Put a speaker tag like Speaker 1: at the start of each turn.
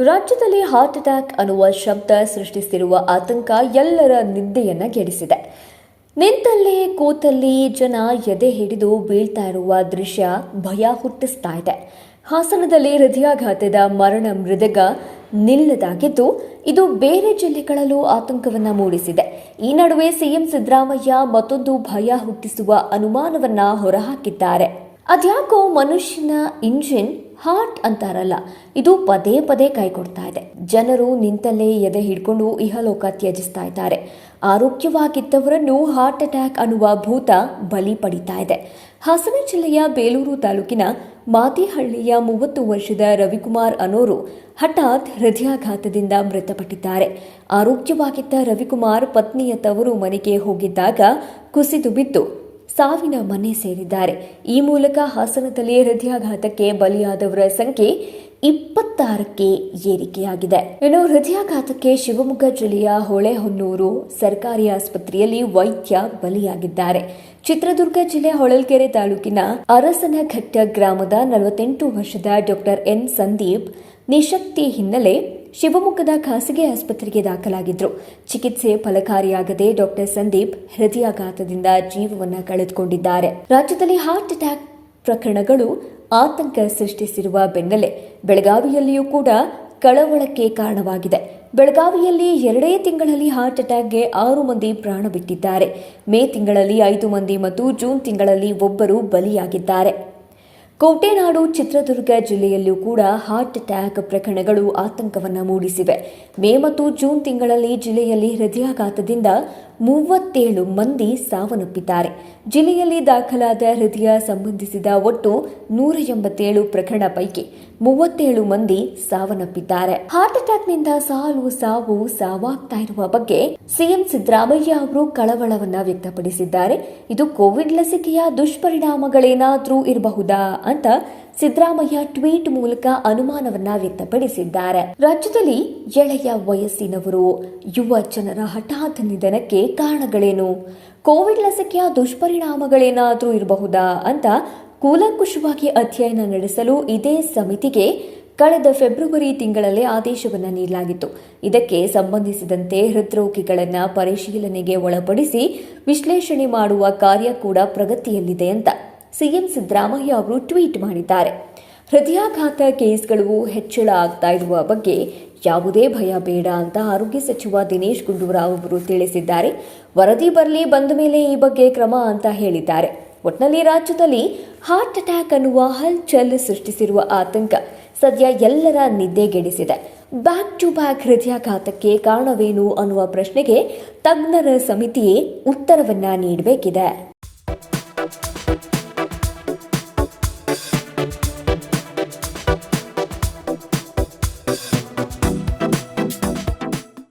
Speaker 1: ರಾಜ್ಯದಲ್ಲಿ heart attack ಅನ್ನುವ ಶಬ್ದ ಸೃಷ್ಟಿಸಿರುವ ಆತಂಕ ಎಲ್ಲರ ನಿದ್ದೆಯನ್ನ ಗೆಡಿಸಿದೆ. ನಿಂತಲ್ಲಿ ಕೂತಲ್ಲಿ ಜನ ಎದೆ ಹಿಡಿದು ಬೀಳ್ತಾ ಇರುವ ದೃಶ್ಯ ಭಯ ಹುಟ್ಟಿಸ್ತಾ ಇದೆ. ಹಾಸನದಲ್ಲಿ ಹೃದಯಾಘಾತದ ಮರಣ ಮೃದಗ ನಿಲ್ಲದಾಗಿದ್ದು, ಇದು ಬೇರೆ ಜಿಲ್ಲೆಗಳಲ್ಲೂ ಆತಂಕವನ್ನ ಮೂಡಿಸಿದೆ. ಈ ನಡುವೆ ಸಿಎಂ ಸಿದ್ದರಾಮಯ್ಯ ಮತ್ತೊಂದು ಭಯ ಹುಟ್ಟಿಸುವ ಅನುಮಾನವನ್ನ ಹೊರಹಾಕಿದ್ದಾರೆ. ಅದ್ಯಾಕೋ ಮನುಷ್ಯನ ಇಂಜಿನ್ ಹಾರ್ಟ್ ಅಂತಾರಲ್ಲ, ಇದು ಪದೇ ಪದೇ ಕೈಕೊಡ್ತಾ ಇದೆ. ಜನರು ನಿಂತಲ್ಲೇ ಎದೆ ಹಿಡ್ಕೊಂಡು ಇಹಲೋಕ ತ್ಯಜಿಸ್ತಾ ಇದ್ದಾರೆ. ಆರೋಗ್ಯವಾಗಿದ್ದವರನ್ನು ಹಾರ್ಟ್ ಅಟ್ಯಾಕ್ ಅನ್ನುವ ಭೂತ ಬಲಿ ಪಡಿತಾ ಇದೆ. ಹಾಸನ ಜಿಲ್ಲೆಯ ಬೇಲೂರು ತಾಲೂಕಿನ ಮಾತಿಹಳ್ಳಿಯ 30 ವರ್ಷದ ರವಿಕುಮಾರ್ ಅನ್ನೋರು ಹಠಾತ್ ಹೃದಯಾಘಾತದಿಂದ ಮೃತಪಟ್ಟಿದ್ದಾರೆ. ಆರೋಗ್ಯವಾಗಿದ್ದ ರವಿಕುಮಾರ್ ಪತ್ನಿಯ ತವರು ಮನೆಗೆ ಹೋಗಿದ್ದಾಗ ಕುಸಿದು ಬಿದ್ದು ಸಾವಿನ ಮನೆ ಸೇರಿದ್ದಾರೆ. ಈ ಮೂಲಕ ಹಾಸನದಲ್ಲಿ ಹೃದಯಾಘಾತಕ್ಕೆ ಬಲಿಯಾದವರ ಸಂಖ್ಯೆ 26ಕ್ಕೆ ಏರಿಕೆಯಾಗಿದೆ. ಇನ್ನು ಹೃದಯಾಘಾತಕ್ಕೆ ಶಿವಮೊಗ್ಗ ಜಿಲ್ಲೆಯ ಹೊಳೆಹೊನ್ನೂರು ಸರ್ಕಾರಿ ಆಸ್ಪತ್ರೆಯಲ್ಲಿ ವೈದ್ಯ ಬಲಿಯಾಗಿದ್ದಾರೆ. ಚಿತ್ರದುರ್ಗ ಜಿಲ್ಲೆ ಹೊಳಲ್ಕೆರೆ ತಾಲೂಕಿನ ಅರಸನಘಟ್ಟ ಗ್ರಾಮದ 48 ವರ್ಷದ ಡಾಕ್ಟರ್ ಎನ್ ಸಂದೀಪ್ ನಿಶಕ್ತಿ ಹಿನ್ನೆಲೆ ಶಿವಮೊಗ್ಗದ ಖಾಸಗಿ ಆಸ್ಪತ್ರೆಗೆ ದಾಖಲಾಗಿದ್ರು. ಚಿಕಿತ್ಸೆ ಫಲಕಾರಿಯಾಗದೆ ಡಾಕ್ಟರ್ ಸಂದೀಪ್ ಹೃದಯಾಘಾತದಿಂದ ಜೀವವನ್ನು ಕಳೆದುಕೊಂಡಿದ್ದಾರೆ. ರಾಜ್ಯದಲ್ಲಿ ಹಾರ್ಟ್ ಅಟ್ಯಾಕ್ ಪ್ರಕರಣಗಳು ಆತಂಕ ಸೃಷ್ಟಿಸಿರುವ ಬೆನ್ನಲ್ಲೇ ಬೆಳಗಾವಿಯಲ್ಲಿಯೂ ಕೂಡ ಕಳವಳಕ್ಕೆ ಕಾರಣವಾಗಿದೆ. ಬೆಳಗಾವಿಯಲ್ಲಿ 2 ತಿಂಗಳಲ್ಲಿ ಹಾರ್ಟ್ ಅಟ್ಯಾಕ್ಗೆ 6 ಮಂದಿ ಪ್ರಾಣ ಬಿಟ್ಟಿದ್ದಾರೆ. ಮೇ ತಿಂಗಳಲ್ಲಿ 5 ಮಂದಿ ಮತ್ತು ಜೂನ್ ತಿಂಗಳಲ್ಲಿ 1 ಬಲಿಯಾಗಿದ್ದಾರೆ. ಕೋಟೆನಾಡು ಚಿತ್ರದುರ್ಗ ಜಿಲ್ಲೆಯಲ್ಲೂ ಕೂಡ ಹಾರ್ಟ್ ಅಟ್ಯಾಕ್ ಪ್ರಕರಣಗಳು ಆತಂಕವನ್ನು ಮೂಡಿಸಿವೆ. ಮೇ ಮತ್ತು ಜೂನ್ ತಿಂಗಳಲ್ಲಿ ಜಿಲ್ಲೆಯಲ್ಲಿ ಹೃದಯಾಘಾತದಿಂದ 37 ಮಂದಿ ಸಾವನ್ನಪ್ಪಿದ್ದಾರೆ. ಜಿಲ್ಲೆಯಲ್ಲಿ ದಾಖಲಾದ ಹೃದಯ ಸಂಬಂಧಿಸಿದ ಒಟ್ಟು 187 ಪ್ರಕರಣ ಪೈಕಿ 37 ಮಂದಿ ಸಾವನ್ನಪ್ಪಿದ್ದಾರೆ. ಹಾರ್ಟ್ ಅಟ್ಯಾಕ್ನಿಂದ ಸಾವಾಗ್ತಾ ಇರುವ ಬಗ್ಗೆ ಸಿಎಂ ಸಿದ್ದರಾಮಯ್ಯ ಅವರು ಕಳವಳವನ್ನ ವ್ಯಕ್ತಪಡಿಸಿದ್ದಾರೆ. ಇದು ಕೋವಿಡ್ ಲಸಿಕೆಯ ದುಷ್ಪರಿಣಾಮಗಳೇನಾದ್ರೂ ಇರಬಹುದಾ ಅಂತ ಸಿದ್ದರಾಮಯ್ಯ ಟ್ವೀಟ್ ಮೂಲಕ ಅನುಮಾನವನ್ನ ವ್ಯಕ್ತಪಡಿಸಿದ್ದಾರೆ. ರಾಜ್ಯದಲ್ಲಿ ಎಳೆಯ ವಯಸ್ಸಿನವರು, ಯುವ ಜನರ ಹಠಾತ್ ನಿಧನಕ್ಕೆ ಕಾರಣಗಳೇನು? ಕೋವಿಡ್ ಲಸಿಕೆಯ ದುಷ್ಪರಿಣಾಮಗಳೇನಾದ್ರೂ ಇರಬಹುದಾ ಅಂತ ಕೂಲಂಕುಷವಾಗಿ ಅಧ್ಯಯನ ನಡೆಸಲು ಇದೇ ಸಮಿತಿಗೆ ಕಳೆದ ಫೆಬ್ರವರಿ ತಿಂಗಳಲ್ಲೇ ಆದೇಶವನ್ನು ನೀಡಲಾಗಿತ್ತು. ಇದಕ್ಕೆ ಸಂಬಂಧಿಸಿದಂತೆ ಹೃದ್ರೋಗಿಗಳನ್ನು ಪರಿಶೀಲನೆಗೆ ಒಳಪಡಿಸಿ ವಿಶ್ಲೇಷಣೆ ಮಾಡುವ ಕಾರ್ಯ ಕೂಡ ಪ್ರಗತಿಯಲ್ಲಿದೆ ಅಂತ ಸಿಎಂ ಸಿದ್ದರಾಮಯ್ಯ ಅವರು ಟ್ವೀಟ್ ಮಾಡಿದ್ದಾರೆ. ಹೃದಯಾಘಾತ ಕೇಸ್ಗಳು ಹೆಚ್ಚಳ ಆಗ್ತಾ ಇರುವ ಬಗ್ಗೆ ಯಾವುದೇ ಭಯ ಬೇಡ ಅಂತ ಆರೋಗ್ಯ ಸಚಿವ ದಿನೇಶ್ ಗುಂಡೂರಾವ್ ಅವರು ತಿಳಿಸಿದ್ದಾರೆ. ವರದಿ ಬಂದ ಮೇಲೆ ಈ ಬಗ್ಗೆ ಕ್ರಮ ಅಂತ ಹೇಳಿದ್ದಾರೆ. ಒಟ್ನಲ್ಲಿ ರಾಜ್ಯದಲ್ಲಿ ಹಾರ್ಟ್ ಅಟ್ಯಾಕ್ ಅನ್ನುವ ಹಲ್ಚಲ್ ಸೃಷ್ಟಿಸಿರುವ ಆತಂಕ ಸದ್ಯ ಎಲ್ಲರ ನಿದ್ದೆಗೆಡಿಸಿದೆ. ಬ್ಯಾಕ್ ಟು ಬ್ಯಾಕ್ ಹೃದಯಾಘಾತಕ್ಕೆ ಕಾರಣವೇನು ಅನ್ನುವ ಪ್ರಶ್ನೆಗೆ ತಜ್ಞರ ಸಮಿತಿಯೇ ಉತ್ತರವನ್ನ ನೀಡಬೇಕಿದೆ.